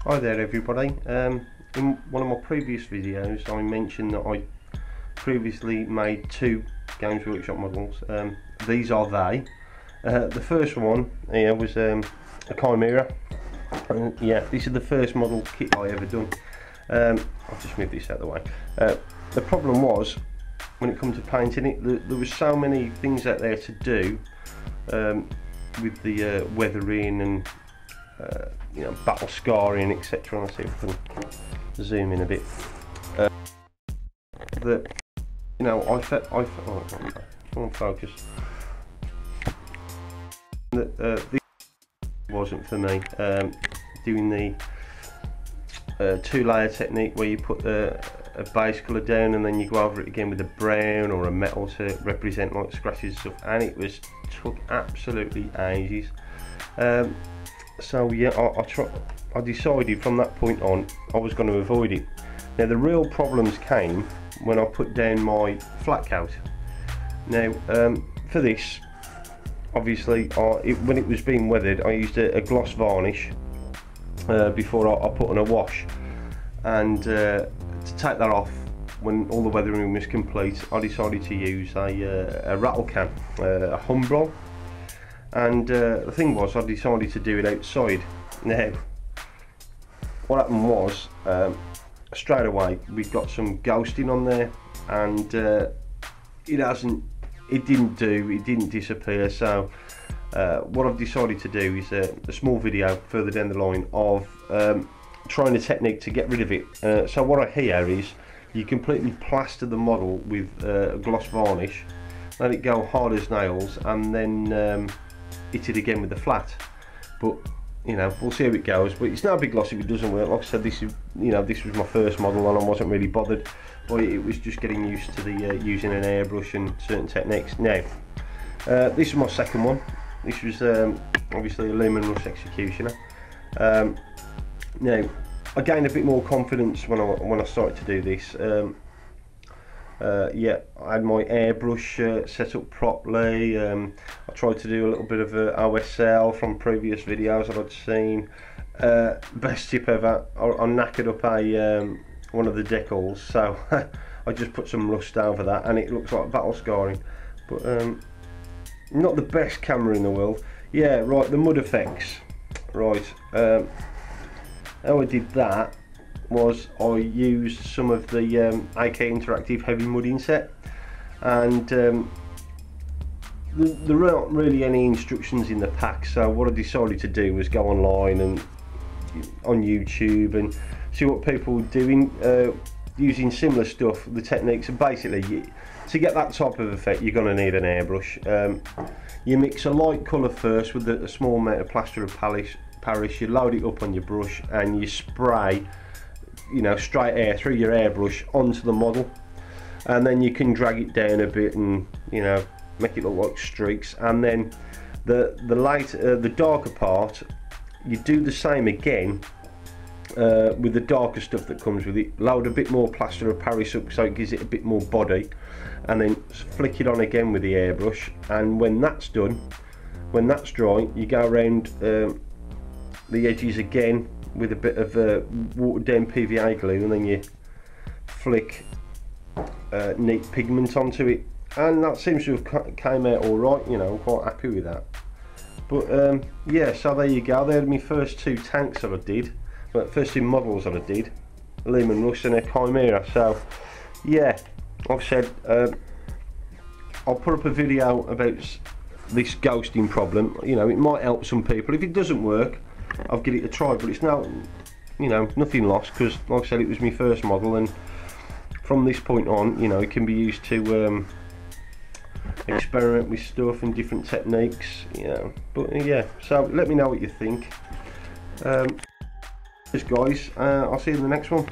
Hi there everybody. In one of my previous videos I mentioned that I previously made two Games Workshop models. These are they. The first one here was a Chimera. Yeah, this is the first model kit I ever done. I'll just move this out of the way. The problem was, when it comes to painting it, there was so many things out there to do with the weathering and you know, battle scarring, etc. Let's see if I can zoom in a bit. That, you know, I won't focus. That this wasn't for me. Doing the two-layer technique where you put a base colour down and then you go over it again with a brown or a metal to represent like scratches and stuff, and it took absolutely ages. So yeah, I decided from that point on I was going to avoid it. Now the real problems came when I put down my flat coat. Now for this, obviously when it was being weathered, I used a gloss varnish before I put on a wash, and to take that off when all the weathering was complete, I decided to use a rattle can, a Humbrol. And the thing was, I decided to do it outside. Now, what happened was, straight away we got some ghosting on there, and it didn't disappear. So what I've decided to do is a small video further down the line of trying a technique to get rid of it. So what I hear is you completely plaster the model with a gloss varnish, let it go hard as nails, and then hit it again with the flat. But you know, we'll see how it goes. But it's no big loss if it doesn't work. Like I said, this was my first model and I wasn't really bothered, but it was just getting used to the using an airbrush and certain techniques. Now this is my second one. This was obviously a Leman Russ Executioner. Now I gained a bit more confidence when I started to do this. Yeah, I had my airbrush set up properly. I tried to do a little bit of OSL from previous videos that I'd seen. Best tip ever, I knackered up one of the decals, so I just put some rust over that and it looks like battle scarring. But not the best camera in the world. Yeah, right, the mud effects. Right, how I did that was I used some of the AK Interactive heavy mudding set, and there aren't really any instructions in the pack, so what I decided to do was go online and on YouTube and see what people were doing using similar stuff, the techniques. And basically, to get that type of effect, you're going to need an airbrush. You mix a light colour first with a small amount of plaster of Paris, you load it up on your brush and you spray, you know, straight air through your airbrush onto the model, and then you can drag it down a bit and, you know, make it look like streaks. And then the darker part, you do the same again with the darker stuff that comes with it. Load a bit more plaster of Paris up so it gives it a bit more body, and then flick it on again with the airbrush. And when that's done, when that's dry, you go around the edges again with a bit of watered down PVA glue, and then you flick neat pigment onto it, and that seems to have came out all right. You know, I'm quite happy with that. But yeah, so there you go. They're my first two tanks that I did, but first two models that I did, Leman Russ and a Chimera. So yeah, like I said, I'll put up a video about this ghosting problem. You know, it might help some people. If it doesn't work, I'll give it a try, but it's now, you know, nothing lost, because like I said, it was my first model, and from this point on, you know, it can be used to experiment with stuff and different techniques, you know. But yeah, so let me know what you think. Guys, I'll see you in the next one.